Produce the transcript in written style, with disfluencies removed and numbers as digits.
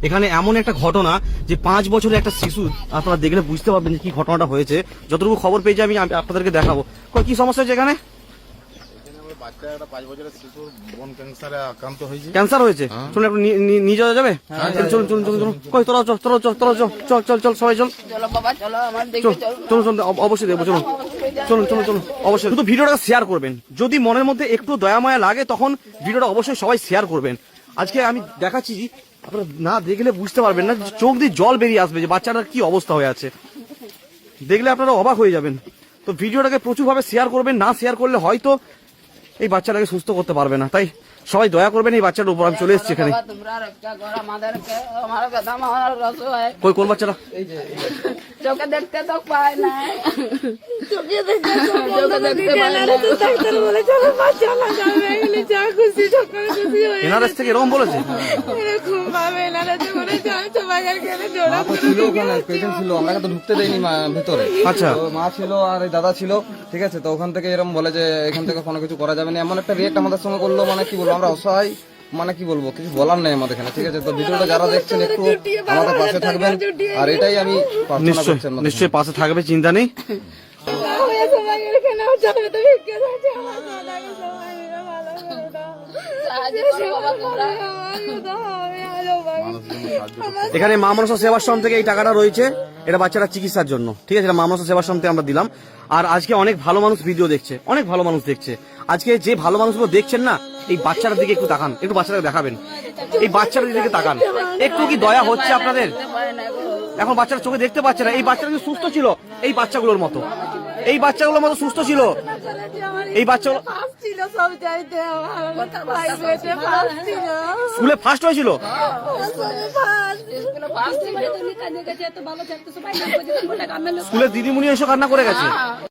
এখানে এমন একটা ঘটনা যে 5 বছরের একটা শিশু, আপনারা দেখলে বুঝতে পারবেন যে কি ঘটনাটা হয়েছে। যতটুকু খবর পেয়েছি আমি আপনাদেরকে দেখাবো। কি সমস্যা হয়েছে এখানে? বাচ্চা একটা 5 বছরের শিশু বোন ক্যান্সারে আক্রান্ত হয়েছে। ক্যান্সার হয়েছে? চলুন একটু নিয়ে যাওয়া যাবে? চলুন চলুন চলুন চলুন। কই তোরা চল চল চল চল চল চল চল সবাই চল। চলো বাবা চলো, আমার দেখে চল চলো। চলুন চলুন, অবশ্যই দেখবো। চলুন চলুন চলুন চলুন, অবশ্যই। শুধু ভিডিওটা শেয়ার করবেন, যদি মনের মধ্যে একটু দয়া মায়া লাগে তখন ভিডিওটা অবশ্যই সবাই শেয়ার করবেন। আজকে আমি দেখাচ্ছি, আপনারা না দেখলে বুঝতে পারবেন না, চোখ দিয়ে জল বেরিয়ে আসবে যে বাচ্চাটার কি অবস্থা হয়ে আছে। দেখলে আপনারা অবাক হয়ে যাবেন। তো ভিডিওটাকে প্রচুরভাবে শেয়ার করবেন, না শেয়ার করলে হয়তো এই বাচ্চাটাকে সুস্থ করতে পারবে না। তাই সবাই দয়া করবেন এই বাচ্চাটার উপর। আমি চলে এসেছি এখানে। বাবা, তোমরা রক্ষা করো আমাদেরকে, আমার কথা আমার রসুয়ায় কই কোন বাচ্চাটা? চোখে দেখতে তো পায় না, চোখে দেখতে পায় না। এনআরএস থেকে এরকম বলেছে? ছিল ওখানে পেশেন্ট ছিল, আমরা তো ঢুকতে দেয়নি ভেতরে। আচ্ছা। তো মা ছিল আর এই দাদা ছিল, ঠিক আছে। তো ওখান থেকে এরকম বলে যে এখান থেকে কোনো কিছু করা যাবে না, এমন একটা রেট আমাদের সঙ্গে করলো। মানে কি বলবো, আমরা অসহায়, মানে কি বলবো, কিছু বলার নেই আমাদের এখানে, ঠিক আছে। তো ভিডিওটা যারা দেখছেন একটু আমাদের পাশে থাকবেন, আর এটাই আমি প্রার্থনা করছি আপনাদের। নিশ্চয়ই পাশে থাকবে, চিন্তা নেই। সাহায্য করো বাবা, তোমরা। এখানে মা মনসা সেবাশ্রম থেকে এই টাকাটা রয়েছে, এটা বাচ্চারা চিকিৎসার জন্য, ঠিক আছে। এটা মা মনসা সেবাশ্রম থেকে আমরা দিলাম। আর আজকে অনেক ভালো মানুষ ভিডিও দেখছে, অনেক ভালো মানুষ দেখছে। আজকে যে ভালো মানুষগুলো দেখছেন না, এই বাচ্চাটার দিকে একটু তাকান, একটু বাচ্চাটাকে দেখাবেন। এই বাচ্চাটার দিকে তাকান, একটু কি দয়া হচ্ছে আপনাদের? এখন বাচ্চারা চোখে দেখতে পাচ্ছে না। এই বাচ্চারা কিন্তু সুস্থ ছিল, এই বাচ্চাগুলোর মতো, এই বাচ্চাগুলোর মতো সুস্থ ছিল এই বাচ্চাগুলো। স্কুলে ফার্স্ট হয়েছিল। স্কুলের দিদিমণি এসে কান্না করে গেছে।